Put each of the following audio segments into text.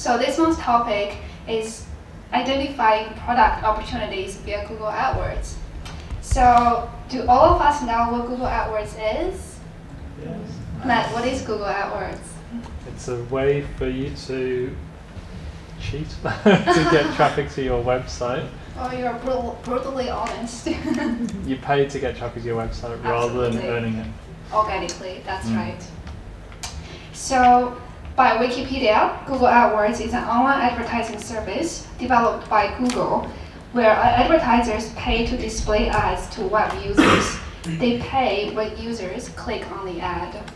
So this month's topic is identifying product opportunities via Google AdWords. So do all of us know what Google AdWords is? Yes. Matt, what is Google AdWords? It's a way for you to cheat to get traffic to your website. Oh, you're brutally honest. You pay to get traffic to your website rather than earning it. Organically, that's right. So by Wikipedia, Google AdWords is an online advertising service developed by Google where advertisers pay to display ads to web users. They pay when users click on the ad.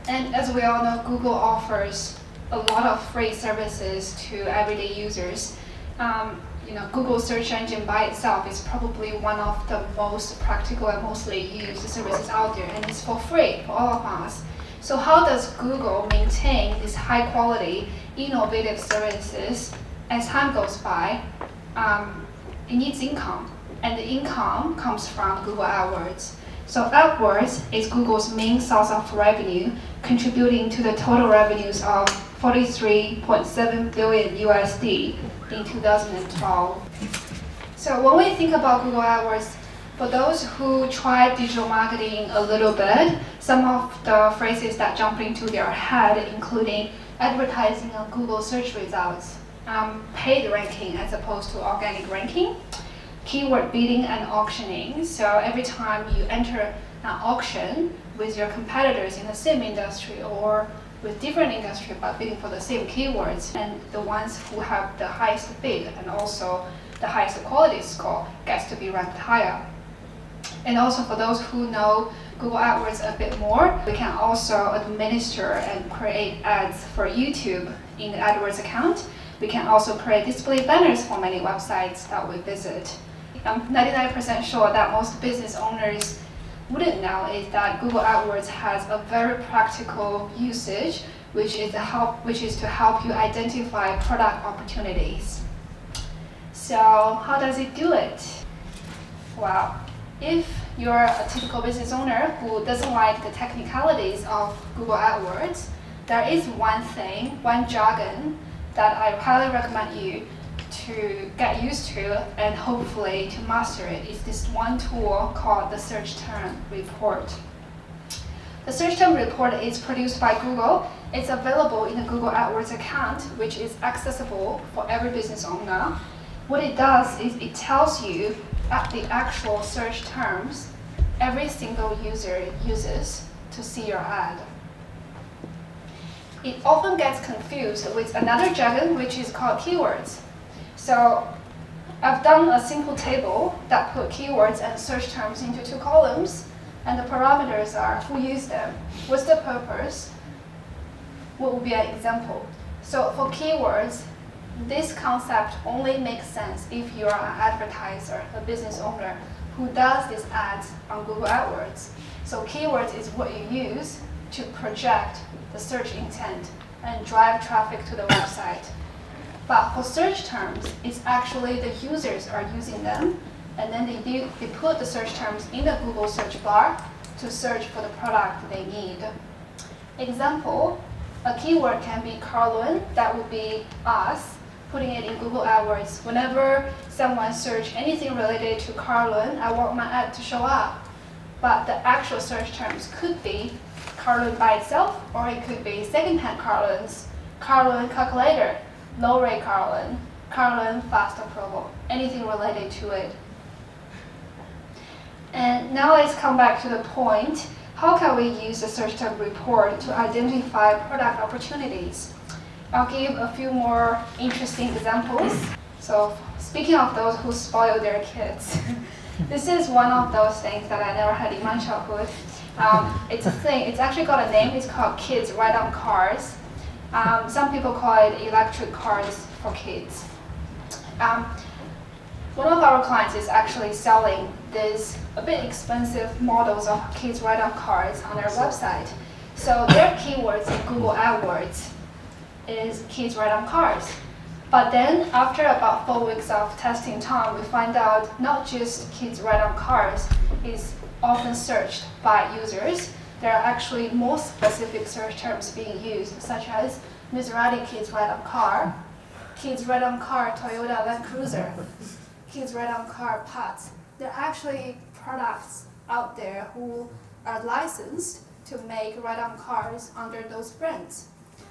And as we all know, Google offers a lot of free services to everyday users. Google search engine by itself is probably one of the most practical and mostly used services out there, and it's for free for all of us. So how does Google maintain these high quality, innovative services as time goes by? It needs income, and the income comes from Google AdWords. So AdWords is Google's main source of revenue, contributing to the total revenues of $43.7 billion USD in 2012. So when we think about Google AdWords, for those who try digital marketing a little bit, some of the phrases that jump into their head, including advertising on Google search results, paid ranking as opposed to organic ranking, keyword bidding and auctioning. So every time you enter an auction with your competitors in the same industry or with different industry but bidding for the same keywords, and the ones who have the highest bid and also the highest quality score gets to be ranked higher. And also for those who know Google AdWords a bit more, we can also administer and create ads for YouTube in the AdWords account. We can also create display banners for many websites that we visit. I'm 99% sure that most business owners wouldn't know is that Google AdWords has a very practical usage, which is to help you identify product opportunities. So how does it do it? Well, if you're a typical business owner who doesn't like the technicalities of Google AdWords, there is one jargon that I highly recommend you to get used to and hopefully to master it. Is this one tool called the search term report. The search term report is produced by Google. It's available in the Google AdWords account, which is accessible for every business owner. What it does is it tells you the actual search terms every single user uses to see your ad. It often gets confused with another jargon, which is called keywords. So I've done a simple table that put keywords and search terms into two columns, and the parameters are who used them, what's the purpose, what would be an example. So for keywords, this concept only makes sense if you're an advertiser, a business owner who does these ads on Google AdWords. So keywords is what you use to project the search intent and drive traffic to the website. But for search terms, it's actually the users are using them, and then they put the search terms in the Google search bar to search for the product they need. Example, a keyword can be Carlin, that would be us, putting it in Google AdWords. Whenever someone searches anything related to Carlin, I want my ad to show up. But the actual search terms could be Carlin by itself, or it could be secondhand Carlins, Carlin calculator, low rate Carlin, Carlin fast approval, anything related to it. And now let's come back to the point. How can we use the search term report to identify product opportunities? I'll give a few more interesting examples. So speaking of those who spoil their kids, this is one of those things that I never had in my childhood. It's a thing, it's actually got a name, it's called kids ride-on cars. Some people call it electric cars for kids. One of our clients is actually selling these a bit expensive models of kids ride-on cars on their website. So their keywords in Google AdWords is kids ride-on cars. But then after about 4 weeks of testing time, we find out not just kids ride-on cars is often searched by users. There are actually more specific search terms being used, such as Maserati kids ride-on car, kids ride-on car, Toyota Land Cruiser, kids ride-on car, parts. There are actually products out there who are licensed to make ride-on cars under those brands.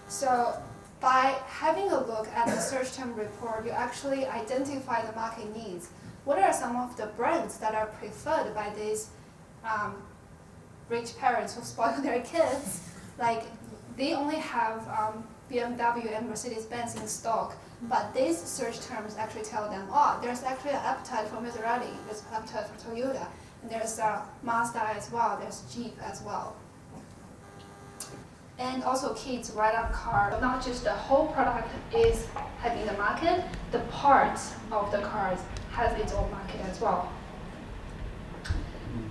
So by having a look at the search term report, you actually identify the market needs. What are some of the brands that are preferred by these rich parents who spoil their kids? Like, they only have BMW and Mercedes-Benz in stock, but these search terms actually tell them, oh, there's actually an appetite for Maserati, there's an appetite for Toyota, and there's Mazda as well, there's Jeep as well. And also kids ride-on car, not just the whole product is having the market, the parts of the cars has its own market as well.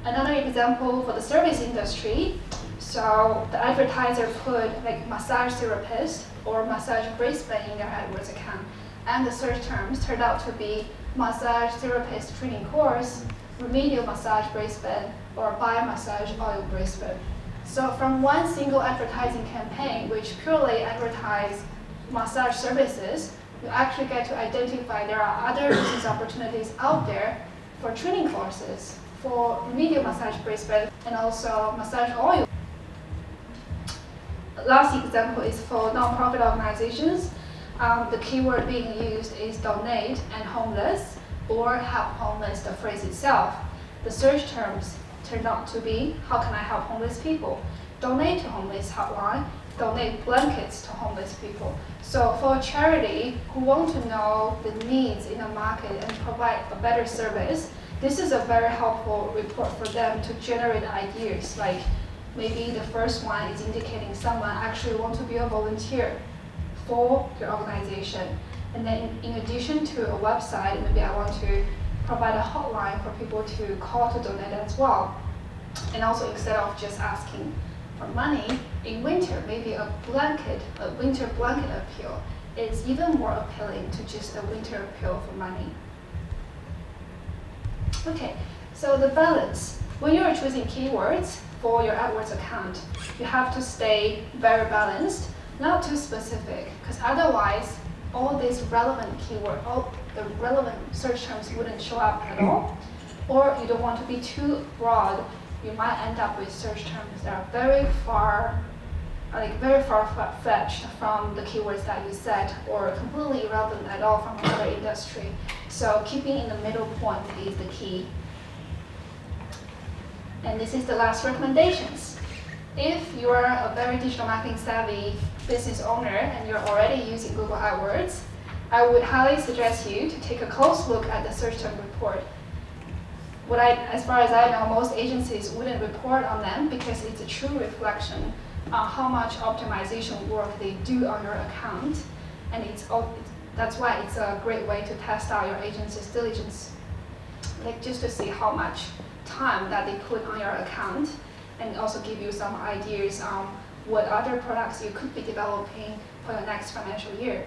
Another example for the service industry, so the advertiser put like massage therapist or massage bracelet in their AdWords account, and the search terms turned out to be massage therapist training course, remedial massage bracelet, or bio-massage oil bracelet. So from one single advertising campaign, which purely advertised massage services, you actually get to identify there are other business opportunities out there for training courses, for remedial massage bracelet, and also massage oil. Last example is for nonprofit organizations. The keyword being used is donate and homeless, or help homeless, the phrase itself. The search terms turned out to be, how can I help homeless people? Donate to homeless hotline, donate blankets to homeless people. So for a charity who want to know the needs in the market and provide a better service, this is a very helpful report for them to generate ideas. Like maybe the first one is indicating someone actually want to be a volunteer for your organization. And then in addition to a website, maybe I want to provide a hotline for people to call to donate as well. And also instead of just asking for money, in winter, maybe a winter blanket appeal is even more appealing to just a winter appeal for money. Okay, so the balance. When you're choosing keywords for your AdWords account, you have to stay very balanced, not too specific, because otherwise all these relevant keywords, all the relevant search terms wouldn't show up at all. Or you don't want to be too broad. You might end up with search terms that are very far-fetched from the keywords that you set, or completely irrelevant at all from another industry. So keeping in the middle point is the key. And this is the last recommendations. If you are a very digital marketing savvy business owner and you're already using Google AdWords, I would highly suggest you to take a close look at the search term report. As far as I know, most agencies wouldn't report on them because it's a true reflection on how much optimization work they do on your account, and that's why it's a great way to test out your agency's diligence, like just to see how much time that they put on your account, and also give you some ideas on what other products you could be developing for the next financial year.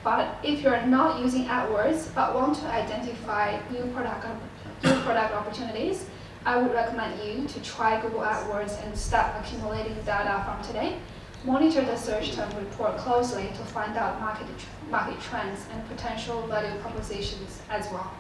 But if you're not using AdWords but want to identify new product opportunities, I would recommend you to try Google AdWords and start accumulating data from today. Monitor the search term report closely to find out market trends and potential value propositions as well.